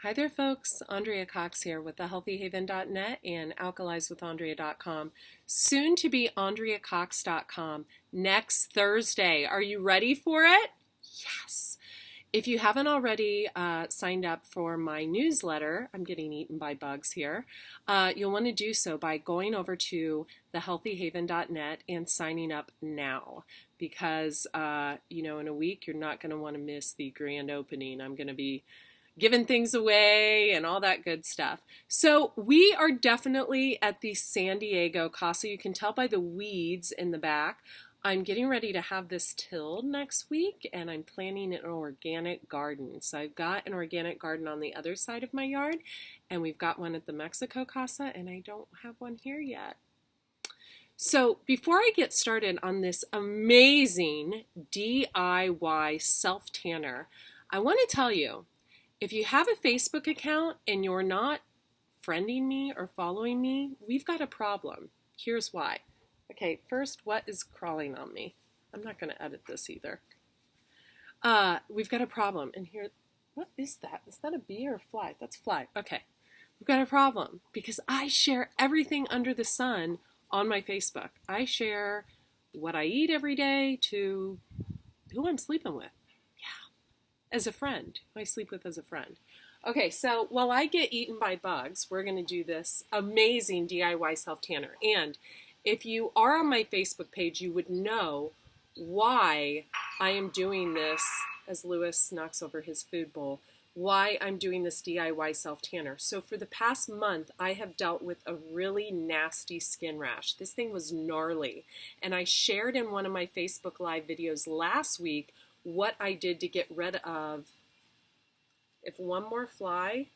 Hi there, folks. Andrea Cox here with thehealthyhaven.net and alkalizewithandrea.com. Soon to be andreacox.com next Thursday. Are you ready for it? Yes. If you haven't already signed up for my newsletter, I'm getting eaten by bugs here, you'll want to do so by going over to thehealthyhaven.net and signing up now because, in a week you're not going to want to miss the grand opening. I'm going to be giving things away and all that good stuff. So we are definitely at the San Diego Casa. You can tell by the weeds in the back. I'm getting ready to have this tilled next week, and I'm planning an organic garden. So I've got an organic garden on the other side of my yard, and we've got one at the Mexico Casa, and I don't have one here yet. So before I get started on this amazing DIY self-tanner, I want to tell you, if you have a Facebook account and you're not friending me or following me, we've got a problem. Here's why. Okay, first, what is crawling on me? I'm not going to edit this either. We've got a problem. And here, what is that? Is that a bee or a fly? That's a fly. Okay, we've got a problem because I share everything under the sun on my Facebook. I share what I eat every day to who I'm sleeping with. As a friend, who I sleep with as a friend. Okay, so while I get eaten by bugs, we're going to do this amazing DIY self-tanner. And if you are on my Facebook page, you would know why I am doing this, as Lewis knocks over his food bowl, why I'm doing this DIY self-tanner. So for the past month, I have dealt with a really nasty skin rash. This thing was gnarly. And I shared in one of my Facebook Live videos last week what I did to get rid of, if one more fly,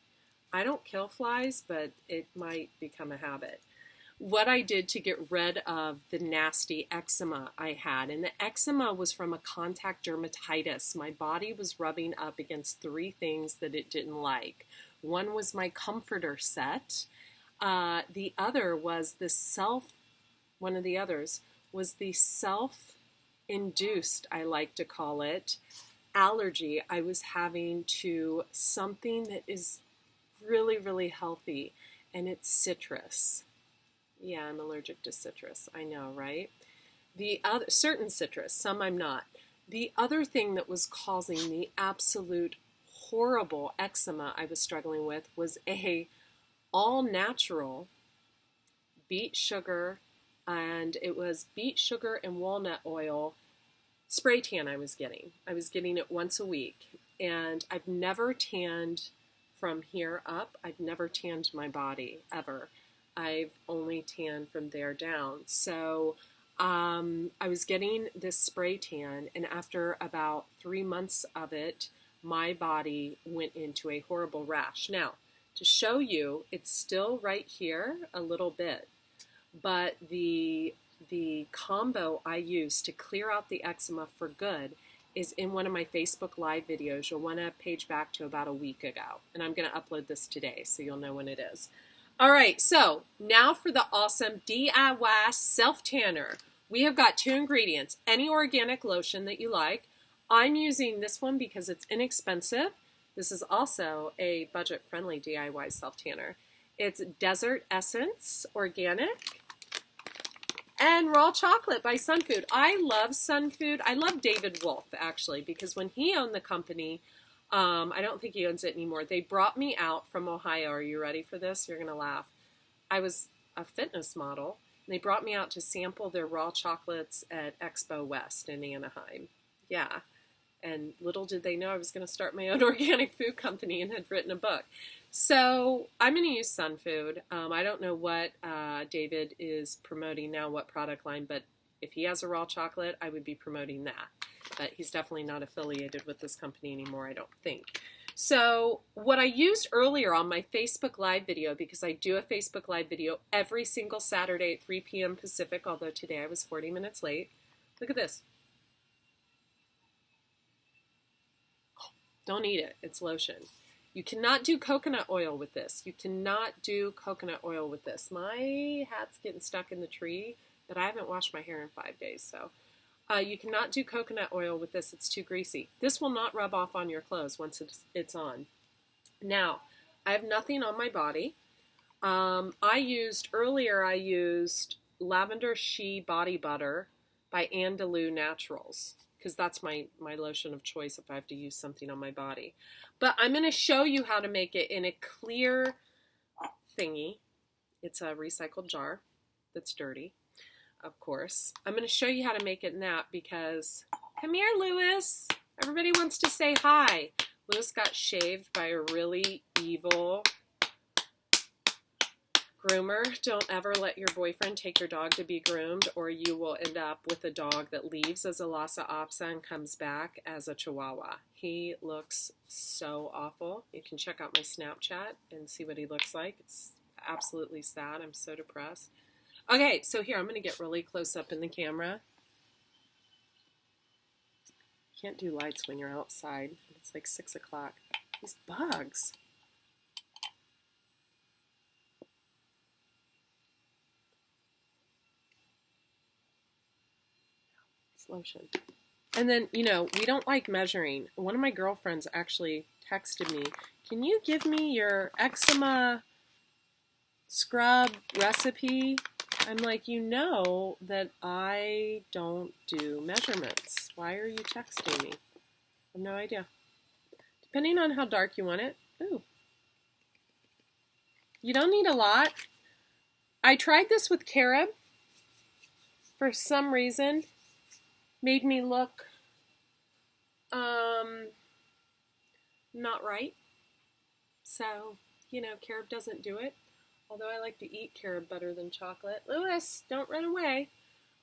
I don't kill flies, but it might become a habit. What I did to get rid of the nasty eczema I had. And the eczema was from a contact dermatitis. My body was rubbing up against three things that it didn't like. One was my comforter set. The other was one of the others was the self-induced, I like to call it, allergy I was having to something that is really, really healthy, and it's citrus. Yeah, I'm allergic to citrus. I know, right? The other, certain citrus, some I'm not. The other thing that was causing the absolute horrible eczema I was struggling with was a all-natural beet sugar, and it was beet sugar and walnut oil spray tan I was getting. I was getting it once a week, and I've never tanned from here up. I've never tanned my body, ever. I've only tanned from there down. So I was getting this spray tan, and after about 3 months of it, my body went into a horrible rash. Now, to show you, it's still right here a little bit, but the combo I use to clear out the eczema for good is in one of my Facebook Live videos. You'll want to page back to about a week ago, and I'm going to upload this today so you'll know when it is. All right, so now for the awesome DIY self-tanner. We have got 2 ingredients, any organic lotion that you like. I'm using this one because it's inexpensive. This is also a budget-friendly DIY self-tanner. It's Desert Essence Organic and Raw Chocolate by Sunfood. I love Sunfood. I love David Wolf, actually, because when he owned the company, I don't think he owns it anymore. They brought me out from Ohio. Are you ready for this? You're going to laugh. I was a fitness model. And they brought me out to sample their raw chocolates at Expo West in Anaheim. Yeah. And little did they know I was going to start my own organic food company and had written a book. So I'm going to use Sunfood. I don't know what David is promoting now, what product line, but if he has a raw chocolate, I would be promoting that. But he's definitely not affiliated with this company anymore, I don't think. So what I used earlier on my Facebook Live video, because I do a Facebook Live video every single Saturday at 3 p.m. Pacific, although today I was 40 minutes late. Look at this. Don't eat it. It's lotion. You cannot do coconut oil with this. You cannot do coconut oil with this. My hat's getting stuck in the tree, but I haven't washed my hair in 5 days, so you cannot do coconut oil with this. It's too greasy. This will not rub off on your clothes once it's on. Now, I have nothing on my body. Earlier I used Lavender Shea Body Butter by Andalou Naturals, because that's my lotion of choice if I have to use something on my body. But I'm going to show you how to make it in a clear thingy. It's a recycled jar that's dirty, of course. I'm going to show you how to make it in that because, come here, Lewis. Everybody wants to say hi. Lewis got shaved by a really evil groomer. Don't ever let your boyfriend take your dog to be groomed, or you will end up with a dog that leaves as a Lhasa Apso and comes back as a Chihuahua. He looks so awful. You can check out my Snapchat and see what he looks like. It's absolutely sad. I'm so depressed. Okay, so here, I'm going to get really close up in the camera. Can't do lights when you're outside. It's like 6 o'clock. These bugs. It's lotion. And then, we don't like measuring. One of my girlfriends actually texted me, can you give me your eczema scrub recipe? I'm like, that I don't do measurements. Why are you texting me? I have no idea. Depending on how dark you want it. Ooh. You don't need a lot. I tried this with carob. For some reason, made me look not right. So, carob doesn't do it. Although I like to eat carob better than chocolate. Lewis, don't run away.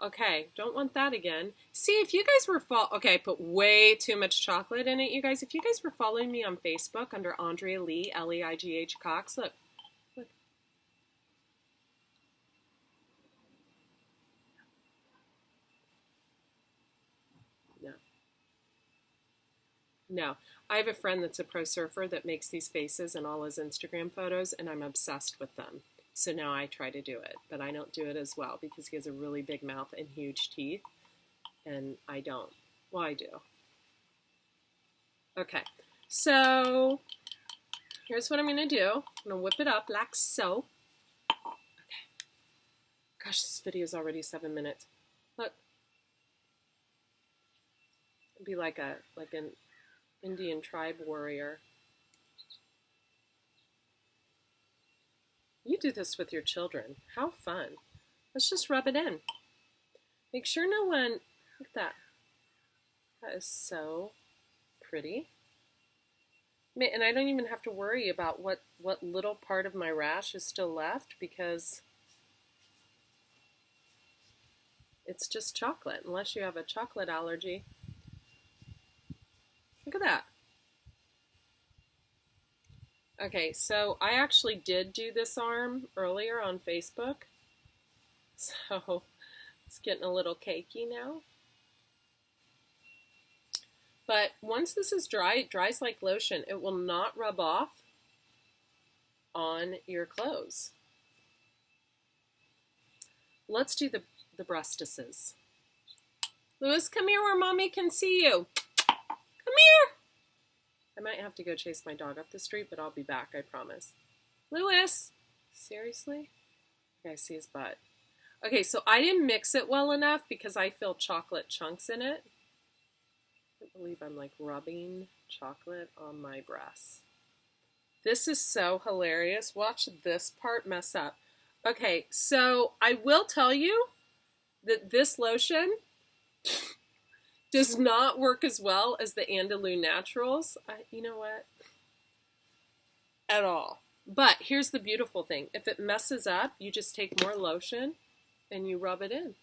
Okay, don't want that again. See, if you guys were okay, I put way too much chocolate in it, you guys. If you guys were following me on Facebook under Andrea Lee, Leigh Cox, look. No. I have a friend that's a pro surfer that makes these faces in all his Instagram photos, and I'm obsessed with them. So now I try to do it, but I don't do it as well because he has a really big mouth and huge teeth, and I don't. Well, I do. Okay, so here's what I'm going to do. I'm going to whip it up like so. Okay. Gosh, this video is already 7 minutes. Look. It'd be like an Indian tribe warrior. You do this with your children. How fun. Let's just rub it in. Make sure no one, look at that. That is so pretty. And I don't even have to worry about what little part of my rash is still left because it's just chocolate, unless you have a chocolate allergy. Look at that. Okay, so I actually did do this arm earlier on Facebook. So it's getting a little cakey now. But once this is dry, it dries like lotion. It will not rub off on your clothes. Let's do the breastises. Lewis, come here where mommy can see you. Come here. I might have to go chase my dog up the street, but I'll be back, I promise. Lewis, seriously? Okay, I see his butt. Okay, so I didn't mix it well enough because I feel chocolate chunks in it. I can't believe I'm like rubbing chocolate on my breasts. This is so hilarious. Watch this part mess up. Okay, so I will tell you that this lotion does not work as well as the Andalou Naturals. You know what? At all. But here's the beautiful thing. If it messes up, you just take more lotion and you rub it in.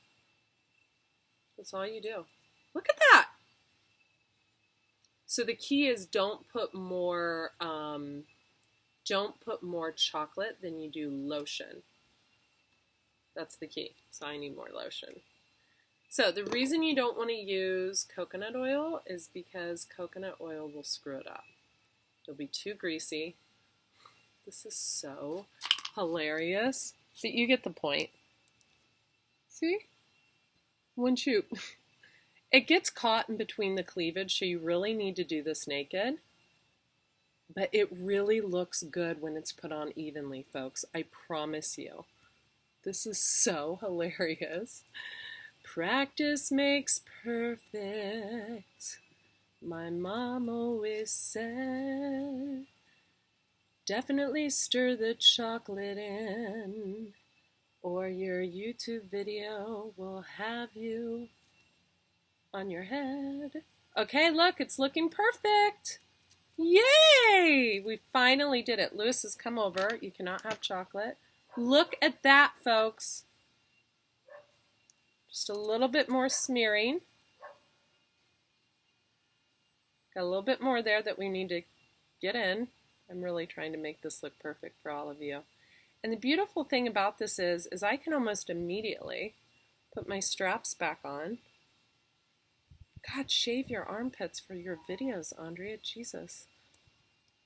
That's all you do. Look at that. So the key is don't put more chocolate than you do lotion. That's the key. So I need more lotion. So the reason you don't want to use coconut oil is because coconut oil will screw it up. It'll be too greasy. This is so hilarious. But you get the point. See? One shoot. It gets caught in between the cleavage, so you really need to do this naked. But it really looks good when it's put on evenly, folks. I promise you. This is so hilarious. Practice makes perfect. My mom always said. Definitely stir the chocolate in, or your YouTube video will have you on your head. Okay, look, it's looking perfect. Yay! We finally did it. Lewis has come over. You cannot have chocolate. Look at that, folks. Just a little bit more smearing. Got a little bit more there that we need to get in. I'm really trying to make this look perfect for all of you. And the beautiful thing about this is I can almost immediately put my straps back on. God, shave your armpits for your videos, Andrea. Jesus.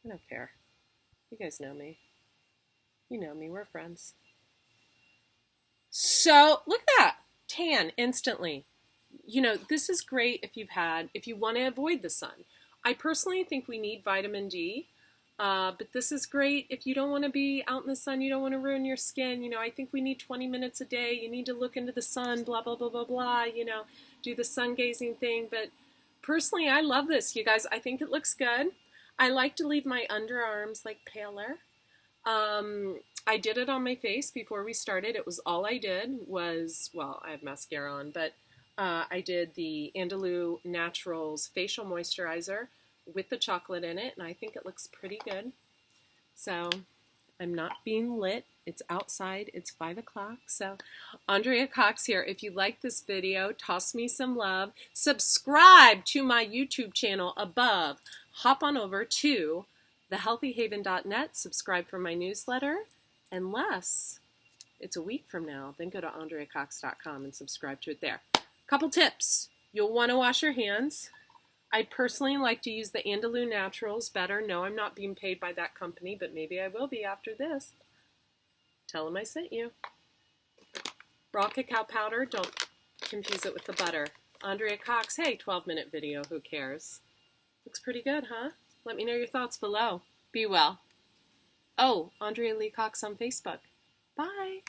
I don't care. You guys know me. You know me. We're friends. So, look at that. Tan instantly. You know, this is great if you want to avoid the sun. I personally think we need vitamin D. But this is great if you don't want to be out in the sun, you don't want to ruin your skin. You know, I think we need 20 minutes a day. You need to look into the sun, blah, blah, blah, blah, blah, you know, do the sun gazing thing. But personally, I love this, you guys. I think it looks good. I like to leave my underarms like paler. I did it on my face before we started. It was all I did was, well, I have mascara on, but I did the Andalou Naturals facial moisturizer with the chocolate in it, and I think it looks pretty good. So I'm not being lit. It's outside. It's 5 o'clock. So Andrea Cox here. If you like this video, toss me some love. Subscribe to my YouTube channel above. Hop on over to thehealthyhaven.net. Subscribe for my newsletter. Unless it's a week from now, then go to andreacox.com and subscribe to it there. Couple tips. You'll want to wash your hands. I personally like to use the Andalou Naturals better. No, I'm not being paid by that company, but maybe I will be after this. Tell them I sent you. Raw cacao powder, don't confuse it with the butter. Andrea Cox, hey, 12-minute video, who cares? Looks pretty good, huh? Let me know your thoughts below. Be well. Oh, Andrea Lee Cox on Facebook. Bye.